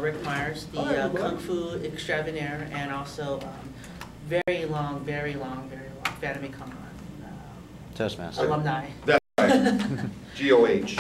Ric Meyers, the Kung Fu extraordinaire, and also very long FanimeCon Toastmaster. alumni. That's right. GOH.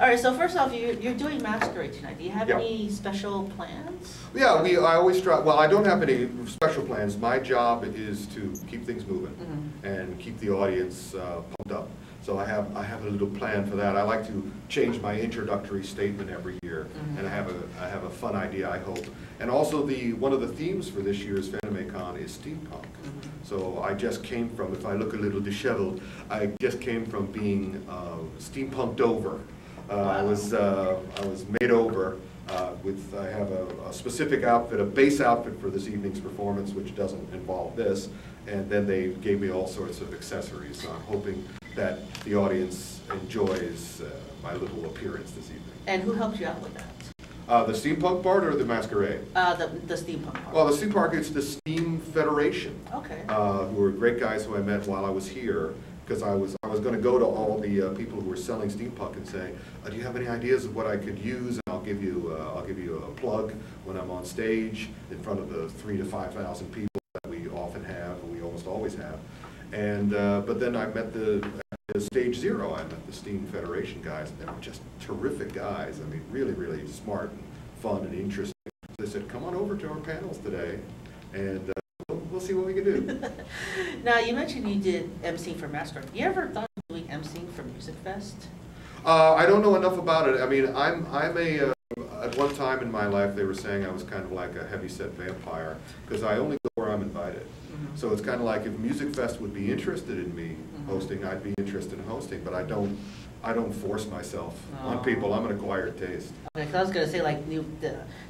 All right, so first off, you're doing Masquerade tonight. Do you have Yeah. any special plans? Yeah, I always try, well, I don't have any special plans. My job is to keep things moving and keep the audience pumped up. So I have a little plan for that. I like to change my introductory statement every year, and I have a fun idea, I hope. And also one of the themes for this year's FanimeCon is steampunk. So I just came from, if I look a little disheveled, I just came from being steampunked over. I was made over I have a specific outfit, a base outfit for this evening's performance, which doesn't involve this, and then they gave me all sorts of accessories. So I'm hoping that the audience enjoys my little appearance this evening. And who helped you out with that? The steampunk part or the masquerade? The steampunk part. Well, the steampunk, it's the Steam Federation. Okay. Who are great guys who I met while I was here, because I was going to go to all the people who were selling steampunk and say, do you have any ideas of what I could use? And I'll give you a plug when I'm on stage in front of the 3,000 to 5,000 people that we often have, and we almost always have. And but then I met at Stage Zero. I met the Steam Federation guys, and they were just terrific guys. I mean, really, really smart and fun and interesting. So they said, come on over to our panels today, and we'll see what we can do. Now, you mentioned you did emceeing for Masquerade. You ever thought of doing emceeing for Music Fest? I don't know enough about it. I mean, I'm a at one time in my life they were saying I was kind of like a heavyset vampire because I only go where I'm invited. So it's kind of like if Music Fest would be interested in me hosting, I'd be interested in hosting, but I don't force myself on people. I'm an acquired taste. Okay, 'cause I was gonna say like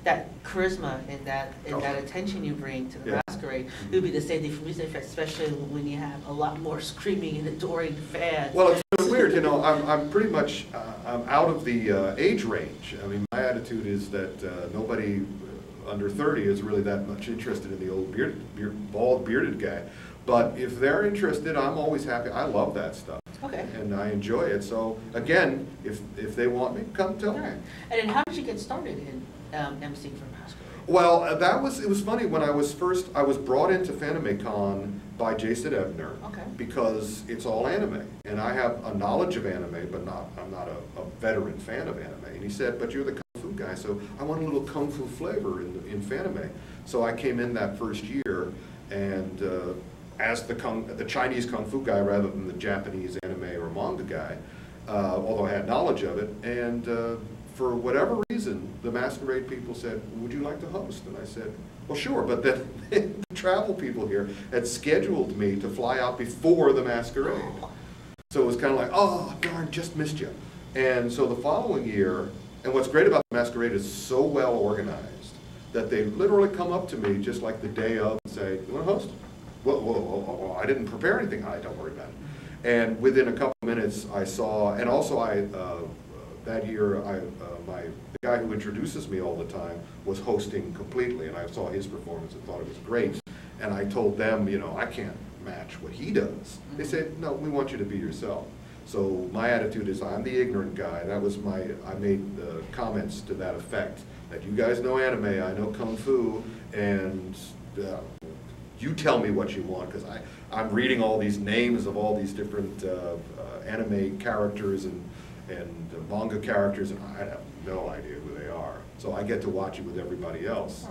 that charisma and that attention you bring to the Masquerade, it would be the same thing for Music Fest, especially when you have a lot more screaming and adoring fans. Well, it's kind of weird, you know. I'm pretty much I'm out of the age range. I mean, my attitude is that nobody under 30 is really that much interested in the old bald bearded guy. But if they're interested, I'm always happy. I love that stuff. Okay. And I enjoy it. So again, if they want me, come tell me. And then how did you get started in emceeing for Masquerade? Well, it was funny when I was brought into FanimeCon by Jason Ebner. Okay. Because it's all anime, and I have a knowledge of anime, but I'm not a veteran fan of anime. And he said, but you're the Kung Fu guy, so I want a little Kung Fu flavor in Fanime. So I came in that first year, and as the Chinese Kung Fu guy rather than the Japanese anime or manga guy, although I had knowledge of it. And for whatever reason, the Masquerade people said, would you like to host? And I said, well, sure, but then the travel people here had scheduled me to fly out before the Masquerade. So it was kind of like, oh, darn, just missed you. And so the following year, and what's great about the Masquerade is so well organized that they literally come up to me just like the day of and say, you want to host? Whoa, I didn't prepare anything. Don't worry about it. And within a couple of minutes, I saw, and also that year, the guy who introduces me all the time was hosting completely, and I saw his performance and thought it was great. And I told them, you know, I can't match what he does. They said, no, we want you to be yourself. So my attitude is I'm the ignorant guy. I made the comments to that effect, that you guys know anime, I know Kung Fu, and you tell me what you want, because I'm reading all these names of all these different anime characters and manga characters, and I have no idea who they are. So I get to watch it with everybody else.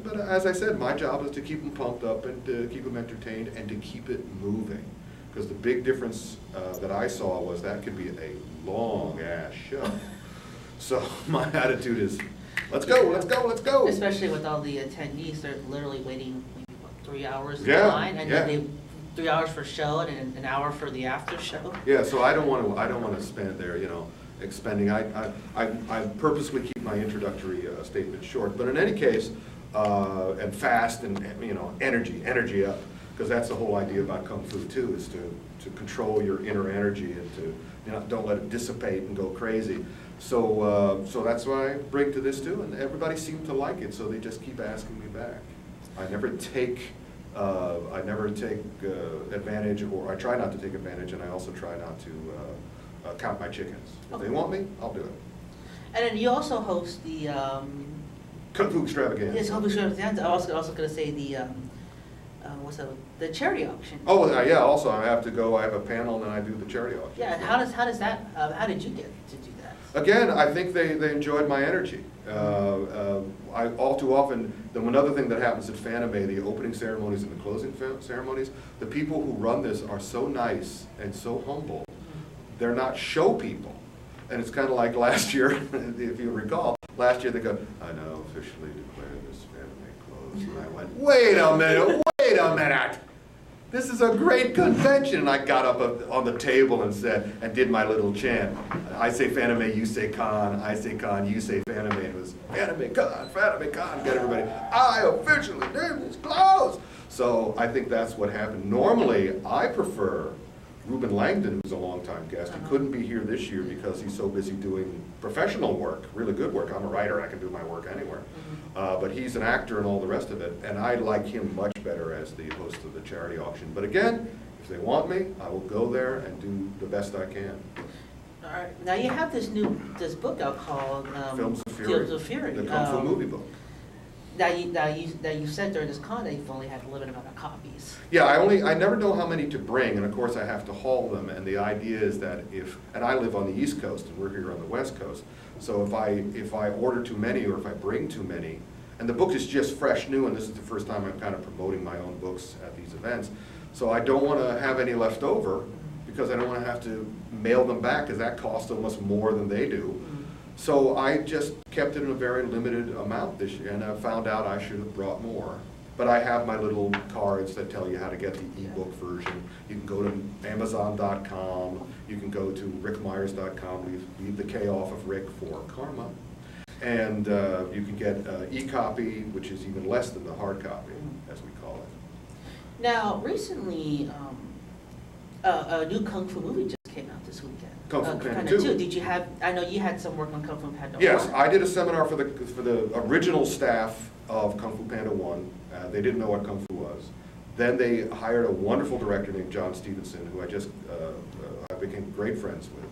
But as I said, my job is to keep them pumped up and to keep them entertained and to keep it moving. Because the big difference that I saw was that could be a long-ass show. So my attitude is, let's go, let's go, let's go. Especially with all the attendees, they're literally waiting maybe, what, 3 hours in line, and then they 3 hours for show and an hour for the after show. Yeah, so I don't want to spend there, you know, expending. I purposely keep my introductory statement short, but in any case, and fast and you know, energy up, because that's the whole idea about Kung Fu too, is to control your inner energy and to, you know, don't let it dissipate and go crazy. So so that's what I bring to this too, and everybody seemed to like it, so they just keep asking me back. I never take advantage, or I try not to take advantage, and I also try not to count my chickens. If they want me, I'll do it. And then you also host the Kung Fu Extravaganza. yes, Kung Fu Extravaganza. I was also going to say the what's that? The charity auction. Oh, yeah, also I have to go, I have a panel and then I do the charity auction. Yeah, and how does that, how did you get to do that? Again, I think they enjoyed my energy. All too often, another thing that happens at FanimeCon, the opening ceremonies and the closing ceremonies, the people who run this are so nice and so humble. They're not show people. And it's kind of like last year, if you recall, last year they go, I now officially declare this FanimeCon closed. And I went, wait a minute. This is a great convention. And I got up on the table and said, and did my little chant. I say Fanime, you say con. I say con, you say Fanime. It was FanimeCon, get everybody. I officially name this closed. So I think that's what happened. Normally, I prefer Ruben Langdon, who's a longtime guest. He couldn't be here this year because he's so busy doing professional work, really good work. I'm a writer, I can do my work anywhere. But he's an actor and all the rest of it, and I like him much better as the host of the charity auction. But again, if they want me, I will go there and do the best I can. All right. Now you have this book out called Films of Fury. Films of Fury. The Kung Fu movie book. Now you said during this con that you've only had a limited amount of copies. Yeah, I never know how many to bring, and of course I have to haul them, and the idea is that and I live on the East Coast and we're here on the West Coast, so if I order too many or if I bring too many, and the book is just fresh new, and this is the first time I'm kind of promoting my own books at these events, so I don't want to have any left over because I don't want to have to mail them back because that costs almost more than they do. So I just kept it in a very limited amount this year, and I found out I should have brought more. But I have my little cards that tell you how to get the ebook version. You can go to Amazon.com, you can go to RicMeyers.com, leave the K off of Rick for Karma. And you can get e-copy, which is even less than the hard copy, as we call it. Now, recently, a new Kung Fu movie just came out this weekend. Kung Fu Panda 2. Did you have, I know you had some work on Kung Fu Panda 1. Yes, I did a seminar for the original staff of Kung Fu Panda 1. They didn't know what Kung Fu was. Then they hired a wonderful director named John Stevenson, who I became great friends with,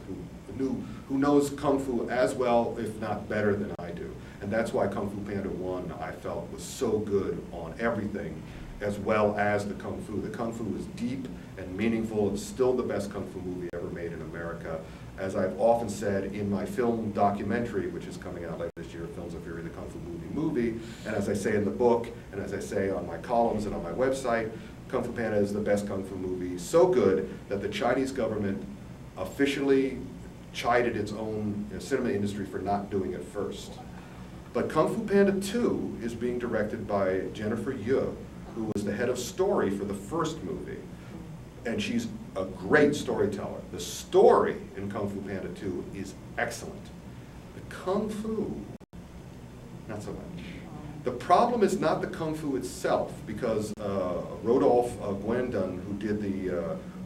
who knows Kung Fu as well, if not better than I do. And that's why Kung Fu Panda 1, I felt, was so good on everything, as well as the Kung Fu. The Kung Fu is deep and meaningful. It's still the best Kung Fu movie ever made in America. As I've often said in my film documentary, which is coming out later this year, Films of Fury, the Kung Fu movie, and as I say in the book, and as I say on my columns and on my website, Kung Fu Panda is the best Kung Fu movie, so good that the Chinese government officially chided its own cinema industry for not doing it first. But Kung Fu Panda 2 is being directed by Jennifer Yu, who was the head of story for the first movie. And she's a great storyteller. The story in Kung Fu Panda 2 is excellent. The Kung Fu, not so much. The problem is not the Kung Fu itself, because Rodolphe Guendon, who did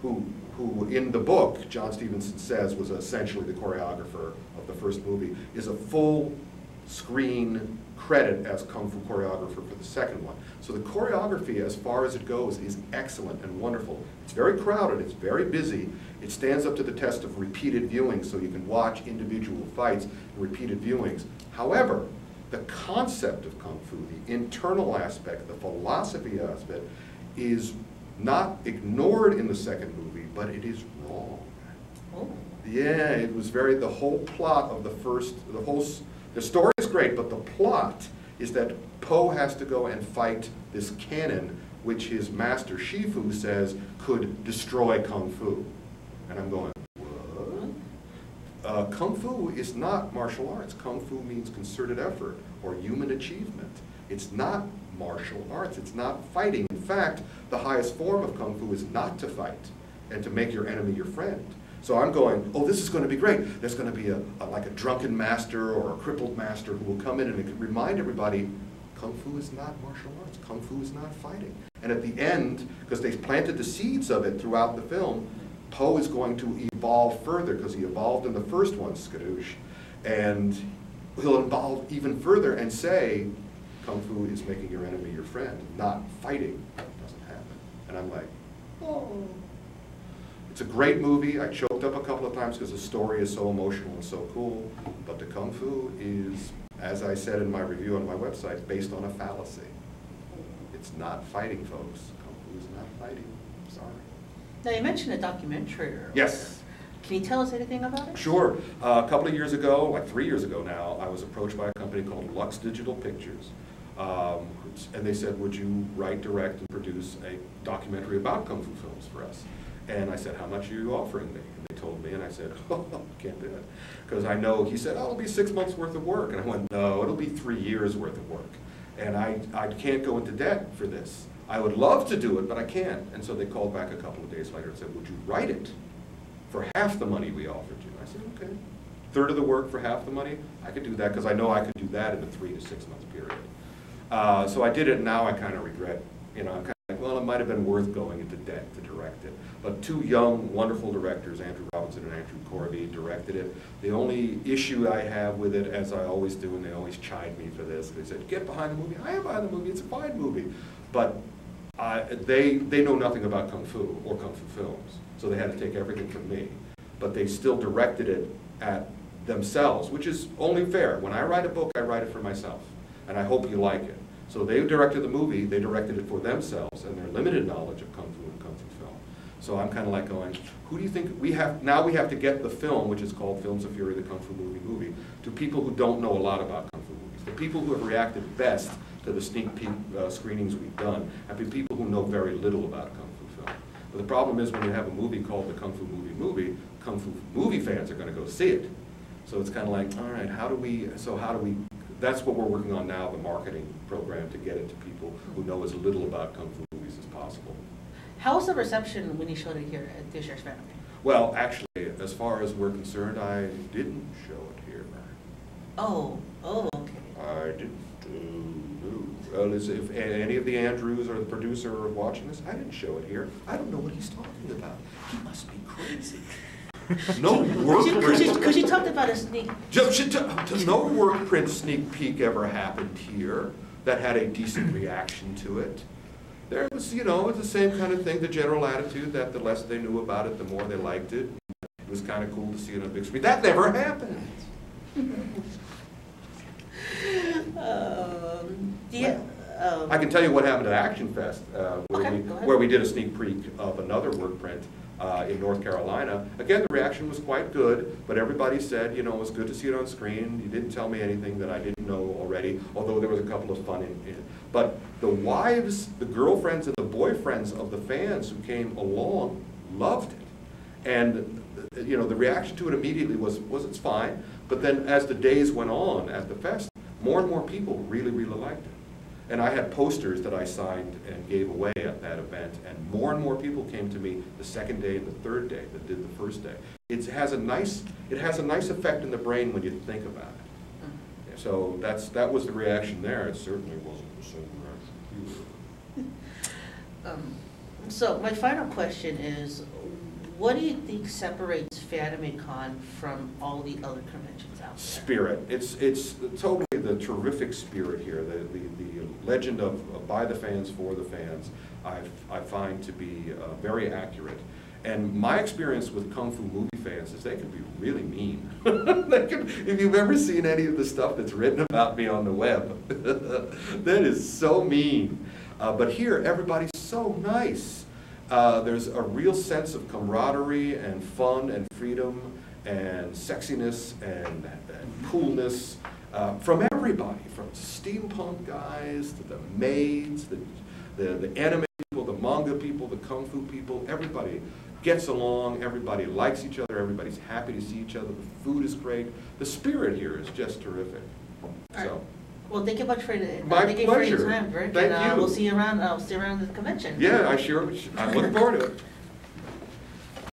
who in the book, John Stevenson says was essentially the choreographer of the first movie, is a full screen credit as Kung Fu choreographer for the second one. So the choreography, as far as it goes, is excellent and wonderful. It's very crowded, it's very busy, it stands up to the test of repeated viewings, so you can watch individual fights and repeated viewings. However, the concept of Kung Fu, the internal aspect, the philosophy aspect, is not ignored in the second movie, but it is wrong. Oh. Yeah, it was the whole plot of the first, the story is great, but the plot is that Po has to go and fight this cannon, which his master Shifu says could destroy Kung Fu. And I'm going, what? Kung Fu is not martial arts. Kung Fu means concerted effort or human achievement. It's not martial arts. It's not fighting. In fact, the highest form of Kung Fu is not to fight and to make your enemy your friend. So I'm going, oh, this is going to be great. There's going to be like a drunken master or a crippled master who will come in and it can remind everybody, Kung Fu is not martial arts. Kung Fu is not fighting. And at the end, because they planted the seeds of it throughout the film, Po is going to evolve further, because he evolved in the first one, skadoosh, and he'll evolve even further and say, Kung Fu is making your enemy your friend, not fighting. It doesn't happen. And I'm like, oh. It's a great movie. I choked up a couple of times because the story is so emotional and so cool. But the Kung Fu is, as I said in my review on my website, based on a fallacy. It's not fighting, folks. Kung Fu is not fighting. Sorry. Now, you mentioned a documentary earlier. Yes. Can you tell us anything about it? Sure. A couple of years ago, like 3 years ago now, I was approached by a company called Lux Digital Pictures. And they said, would you write, direct, and produce a documentary about Kung Fu films for us? And I said, how much are you offering me? And they told me, and I said, oh, can't do it. Because I know, he said, oh, it'll be 6 months worth of work. And I went, no, it'll be 3 years worth of work. And I can't go into debt for this. I would love to do it, but I can't. And so they called back a couple of days later and said, would you write it for half the money we offered you? I said, okay. Third of the work for half the money? I could do that, because I know I could do that in a 3 to 6 month period. So I did it, and now I kind of regret, I'm kind of like, well, it might have been worth going into debt to direct it. But 2 young, wonderful directors, Andrew Robinson and Andrew Corby, directed it. The only issue I have with it, as I always do, and they always chide me for this, they said, get behind the movie. I am behind the movie, it's a fine movie. But they know nothing about Kung Fu or Kung Fu films, so they had to take everything from me. But they still directed it at themselves, which is only fair. When I write a book, I write it for myself, and I hope you like it. So they directed the movie, they directed it for themselves and their limited knowledge of Kung Fu and Kung Fu film. So I'm kind of like going, who do you think we have to get the film, which is called Films of Fury, the Kung Fu movie, to people who don't know a lot about Kung Fu movies. The people who have reacted best to the sneak peek screenings we've done have been people who know very little about Kung Fu film. But the problem is when you have a movie called the Kung Fu movie, Kung Fu movie fans are going to go see it. So it's kind of like, all right, how do we, that's what we're working on now, the marketing program, to get it to people who know as little about Kung Fu movies as possible. How was the reception when you showed it here at this year's Fanime? Well, actually, as far as we're concerned, I didn't show it here. Oh, okay. I didn't. No. Well, if any of the Andrews or the producer are watching this, I didn't show it here. I don't know what he's talking about. He must be crazy. No work print. Because you talked about a sneak. No work print sneak peek ever happened here that had a decent reaction to it. There was, it's the same kind of thing, the general attitude that the less they knew about it, the more they liked it. It was kind of cool to see it on a big screen. That never happened. I can tell you what happened at Action Fest, where we did a sneak peek of another work print in North Carolina. Again, the reaction was quite good, but everybody said, it was good to see it on screen. You didn't tell me anything that I didn't know already, although there was a couple of fun in it. But the wives, the girlfriends, and the boyfriends of the fans who came along loved it. And, the reaction to it immediately was it's fine. But then as the days went on at the fest, more and more people really, really liked it. And I had posters that I signed and gave away at that event, and more people came to me the second day and the third day that did the first day. It has a nice effect in the brain when you think about it. So that was the reaction there. It certainly wasn't the same reaction here. So my final question is, what do you think separates FanimeCon from all the other conventions out there? Spirit. It's totally the terrific spirit here. The legend of by the fans, for the fans, I find to be very accurate. And my experience with Kung Fu movie fans is they can be really mean. If you've ever seen any of the stuff that's written about me on the web, that is so mean. But here, everybody's so nice. There's a real sense of camaraderie and fun and freedom and sexiness and coolness from everybody, from steampunk guys to the maids, the anime people, the manga people, the kung fu people. Everybody gets along, everybody likes each other, everybody's happy to see each other, the food is great. The spirit here is just terrific. So. Well, thank you much for my pleasure. your time, Rick. Thank you. We'll see you around. I'll see you around the convention. Yeah, I'm looking forward to it.